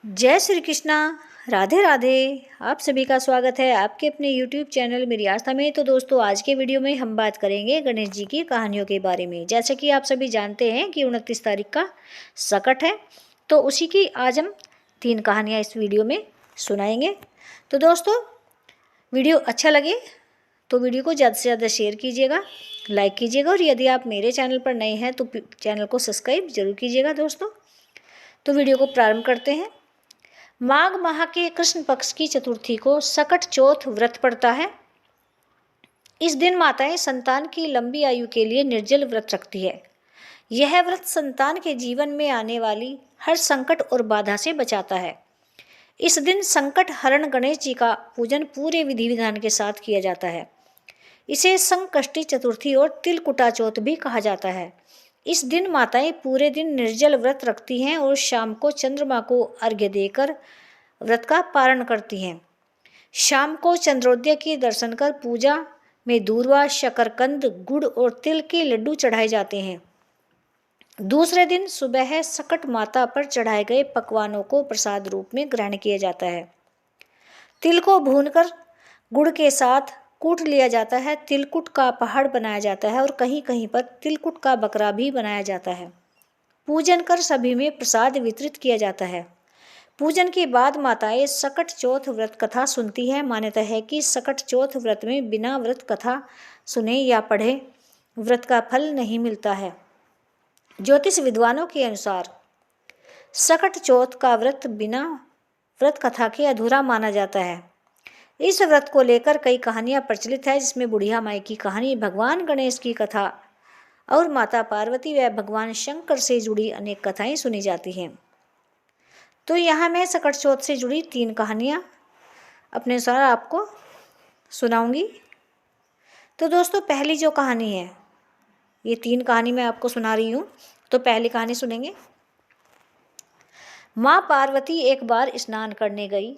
जय श्री कृष्णा। राधे राधे। आप सभी का स्वागत है आपके अपने YouTube चैनल मेरी आस्था में। तो दोस्तों, आज के वीडियो में हम बात करेंगे गणेश जी की कहानियों के बारे में। जैसे कि आप सभी जानते हैं कि 29 तारीख का सकट है, तो उसी की आज हम 3 कहानियाँ इस वीडियो में सुनाएंगे। तो दोस्तों, वीडियो अच्छा लगे तो वीडियो को ज़्यादा से ज़्यादा शेयर कीजिएगा, लाइक कीजिएगा, और यदि आप मेरे चैनल पर नए हैं तो चैनल को सब्सक्राइब जरूर कीजिएगा। दोस्तों, तो वीडियो को प्रारंभ करते हैं। माघ माह के कृष्ण पक्ष की चतुर्थी को सकट चौथ व्रत पड़ता है। इस दिन माताएं संतान की लंबी आयु के लिए निर्जल व्रत रखती है। यह व्रत संतान के जीवन में आने वाली हर संकट और बाधा से बचाता है। इस दिन संकट हरण गणेश जी का पूजन पूरे विधि विधान के साथ किया जाता है। इसे संकष्टी चतुर्थी और तिलकुटा चौथ भी कहा जाता है। इस दिन माताएं पूरे दिन निर्जल व्रत रखती हैं और शाम को चंद्रमा को अर्घ्य देकर व्रत का पारण करती हैं। शाम को चंद्रोदय के दर्शन कर पूजा में दूर्वा, शकरकंद, गुड़ और तिल के लड्डू चढ़ाए जाते हैं। दूसरे दिन सुबह सकट माता पर चढ़ाए गए पकवानों को प्रसाद रूप में ग्रहण किया जाता है। तिल को भूनकर गुड़ के साथ कूट लिया जाता है। तिलकुट का पहाड़ बनाया जाता है और कहीं कहीं पर तिलकुट का बकरा भी बनाया जाता है। पूजन कर सभी में प्रसाद वितरित किया जाता है। पूजन के बाद माताएं सकट चौथ व्रत कथा सुनती है। मान्यता है कि सकट चौथ व्रत में बिना व्रत कथा सुने या पढ़े व्रत का फल नहीं मिलता है। ज्योतिष विद्वानों के अनुसार सकट चौथ का व्रत बिना व्रत कथा के अधूरा माना जाता है। इस व्रत को लेकर कई कहानियां प्रचलित है, जिसमें बुढ़िया माई की कहानी, भगवान गणेश की कथा और माता पार्वती व भगवान शंकर से जुड़ी अनेक कथाएं सुनी जाती हैं। तो यहाँ मैं सकट चौथ से जुड़ी 3 कहानियाँ अपने अनुसार आपको सुनाऊंगी। तो दोस्तों, पहली जो कहानी है, ये 3 कहानी मैं आपको सुना रही हूँ। तो पहली कहानी सुनेंगे। माँ पार्वती एक बार स्नान करने गई।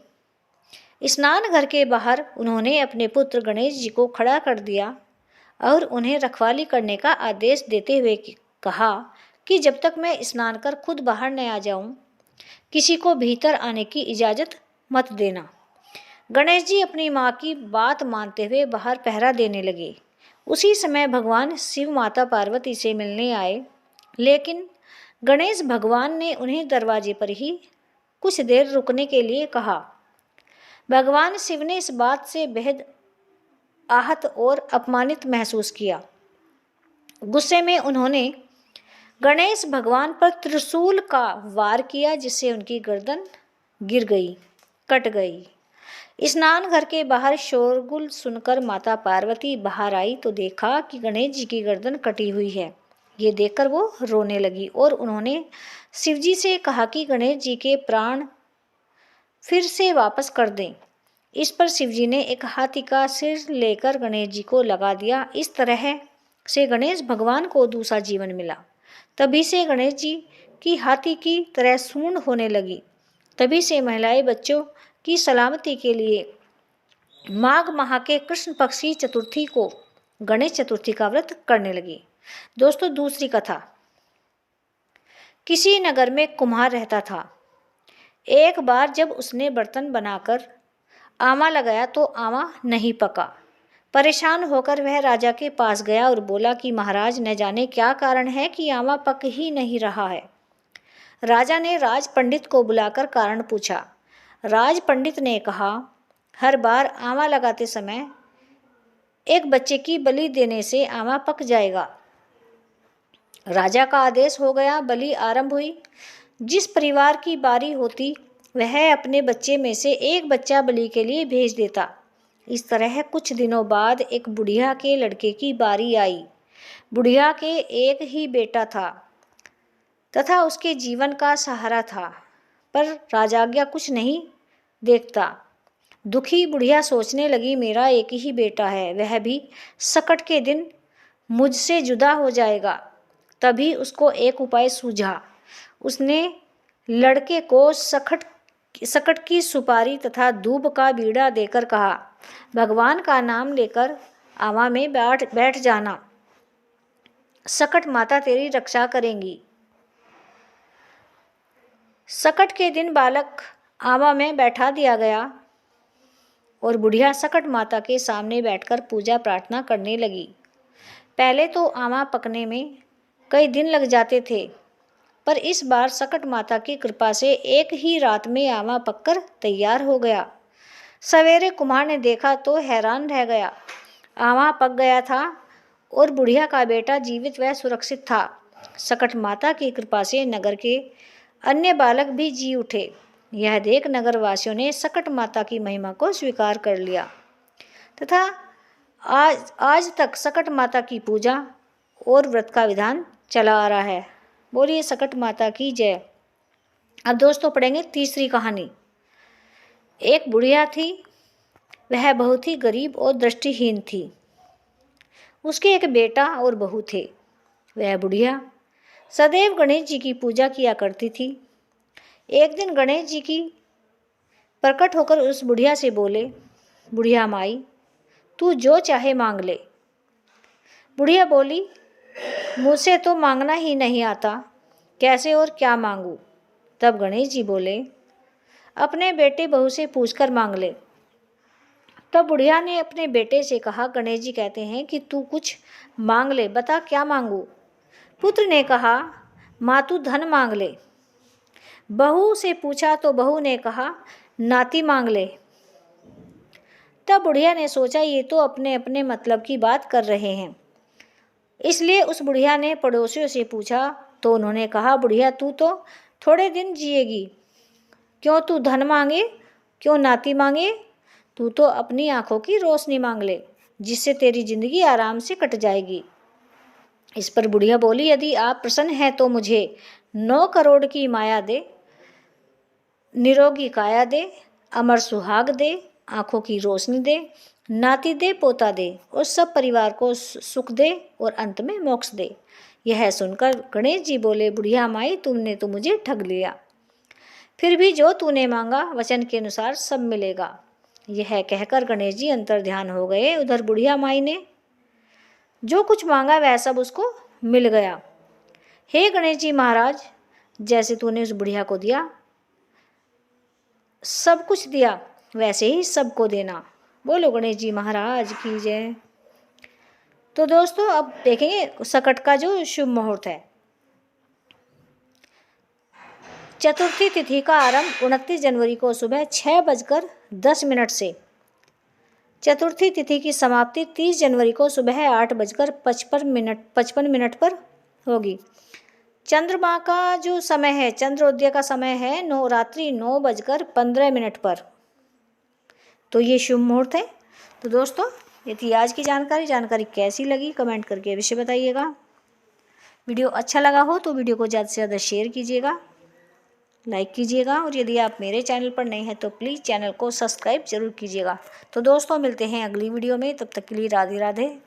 स्नान घर के बाहर उन्होंने अपने पुत्र गणेश जी को खड़ा कर दिया और उन्हें रखवाली करने का आदेश देते हुए कहा कि जब तक मैं स्नान कर खुद बाहर न आ जाऊं, किसी को भीतर आने की इजाज़त मत देना। गणेश जी अपनी माँ की बात मानते हुए बाहर पहरा देने लगे। उसी समय भगवान शिव माता पार्वती से मिलने आए, लेकिन गणेश भगवान ने उन्हें दरवाजे पर ही कुछ देर रुकने के लिए कहा। भगवान शिव ने इस बात से बेहद आहत और अपमानित महसूस किया। गुस्से में उन्होंने गणेश भगवान पर त्रिशूल का वार किया, जिससे उनकी गर्दन गिर गई, कट गई। स्नान घर के बाहर शोरगुल सुनकर माता पार्वती बाहर आई तो देखा कि गणेश जी की गर्दन कटी हुई है। ये देखकर वो रोने लगी और उन्होंने शिवजी से कहा कि गणेश जी के प्राण फिर से वापस कर दें। इस पर शिवजी ने एक हाथी का सिर लेकर गणेश जी को लगा दिया। इस तरह से गणेश भगवान को दूसरा जीवन मिला। तभी से गणेश जी की हाथी की तरह सूंड होने लगी। तभी से महिलाएं बच्चों की सलामती के लिए माघ माह के कृष्ण पक्ष की चतुर्थी को गणेश चतुर्थी का व्रत करने लगी। दोस्तों, दूसरी कथा। किसी नगर में कुम्हार रहता था। एक बार जब उसने बर्तन बनाकर आमा लगाया तो आमा नहीं पका। परेशान होकर वह राजा के पास गया और बोला कि महाराज, न जाने क्या कारण है कि आमा पक ही नहीं रहा है। राजा ने राज पंडित को बुलाकर कारण पूछा। राज पंडित ने कहा, हर बार आमा लगाते समय एक बच्चे की बलि देने से आमा पक जाएगा। राजा का आदेश हो गया। बलि आरंभ हुई। जिस परिवार की बारी होती वह अपने बच्चे में से एक बच्चा बलि के लिए भेज देता। इस तरह कुछ दिनों बाद एक बुढ़िया के लड़के की बारी आई। बुढ़िया के एक ही बेटा था तथा उसके जीवन का सहारा था, पर राजाज्ञा कुछ नहीं देखता। दुखी बुढ़िया सोचने लगी, मेरा एक ही बेटा है, वह भी सकट के दिन मुझसे जुदा हो जाएगा। तभी उसको एक उपाय सूझा। उसने लड़के को सकट की सुपारी तथा दूब का बीड़ा देकर कहा, भगवान का नाम लेकर आमा में बैठ जाना। सकट माता तेरी रक्षा करेंगी। सकट के दिन बालक आमा में बैठा दिया गया और बुढ़िया सकट माता के सामने बैठकर पूजा प्रार्थना करने लगी। पहले तो आमा पकने में कई दिन लग जाते थे, पर इस बार सकट माता की कृपा से एक ही रात में आमा पककर तैयार हो गया। सवेरे कुम्हार ने देखा तो हैरान रह गया। आमा पक गया था और बुढ़िया का बेटा जीवित व सुरक्षित था। सकट माता की कृपा से नगर के अन्य बालक भी जी उठे। यह देख नगरवासियों ने सकट माता की महिमा को स्वीकार कर लिया तथा आज तक सकट माता की पूजा और व्रत का विधान चला आ रहा है। बोलिए सकट माता की जय। अब दोस्तों पढ़ेंगे तीसरी कहानी। एक बुढ़िया थी, वह बहुत ही गरीब और दृष्टिहीन थी। उसके एक बेटा और बहू थे। वह बुढ़िया सदैव गणेश जी की पूजा किया करती थी। एक दिन गणेश जी की प्रकट होकर उस बुढ़िया से बोले, बुढ़िया माई, तू जो चाहे मांग ले। बुढ़िया बोली, मुझसे तो मांगना ही नहीं आता, कैसे और क्या मांगूं? तब गणेश जी बोले, अपने बेटे बहू से पूछकर मांग ले। तब बुढ़िया ने अपने बेटे से कहा, गणेश जी कहते हैं कि तू कुछ मांग ले, बता क्या मांगू? पुत्र ने कहा, माँ तू धन मांग ले। बहू से पूछा तो बहू ने कहा, नाती मांग ले। तब बुढ़िया ने सोचा ये तो अपने अपने मतलब की बात कर रहे हैं, इसलिए उस बुढ़िया ने पड़ोसियों से पूछा तो उन्होंने कहा, बुढ़िया तू तो थोड़े दिन जिएगी, क्यों तू धन मांगे, क्यों नाती मांगे? तू तो अपनी आंखों की रोशनी मांग ले, जिससे तेरी जिंदगी आराम से कट जाएगी। इस पर बुढ़िया बोली, यदि आप प्रसन्न हैं तो मुझे 9 करोड़ की माया दे, निरोगी काया दे, अमर सुहाग दे, आंखों की रोशनी दे, नाती दे, पोता दे और सब परिवार को सुख दे और अंत में मोक्ष दे। यह सुनकर गणेश जी बोले, बुढ़िया माई तुमने तो मुझे ठग लिया, फिर भी जो तूने मांगा वचन के अनुसार सब मिलेगा। यह कहकर गणेश जी अंतर ध्यान हो गए। उधर बुढ़िया माई ने जो कुछ मांगा वह सब उसको मिल गया। हे गणेश जी महाराज, जैसे तूने उस बुढ़िया को दिया, सब कुछ दिया, वैसे ही सबको देना। बोलो गणेश जी महाराज की जय। तो दोस्तों अब देखेंगे सकट का जो शुभ मुहूर्त है। चतुर्थी तिथि का आरंभ 29 जनवरी को सुबह 6:10 से, चतुर्थी तिथि की समाप्ति 30 जनवरी को सुबह 8:55 पर होगी। चंद्रमा का जो समय है, चंद्रोदय का समय है रात्रि 9:15 पर। तो ये शुभ मुहूर्त है। तो दोस्तों ये थी आज की जानकारी कैसी लगी कमेंट करके अवश्य बताइएगा। वीडियो अच्छा लगा हो तो वीडियो को ज़्यादा से ज़्यादा शेयर कीजिएगा, लाइक कीजिएगा और यदि आप मेरे चैनल पर नए हैं तो प्लीज़ चैनल को सब्सक्राइब जरूर कीजिएगा। तो दोस्तों मिलते हैं अगली वीडियो में, तब तक के लिए राधे राधे।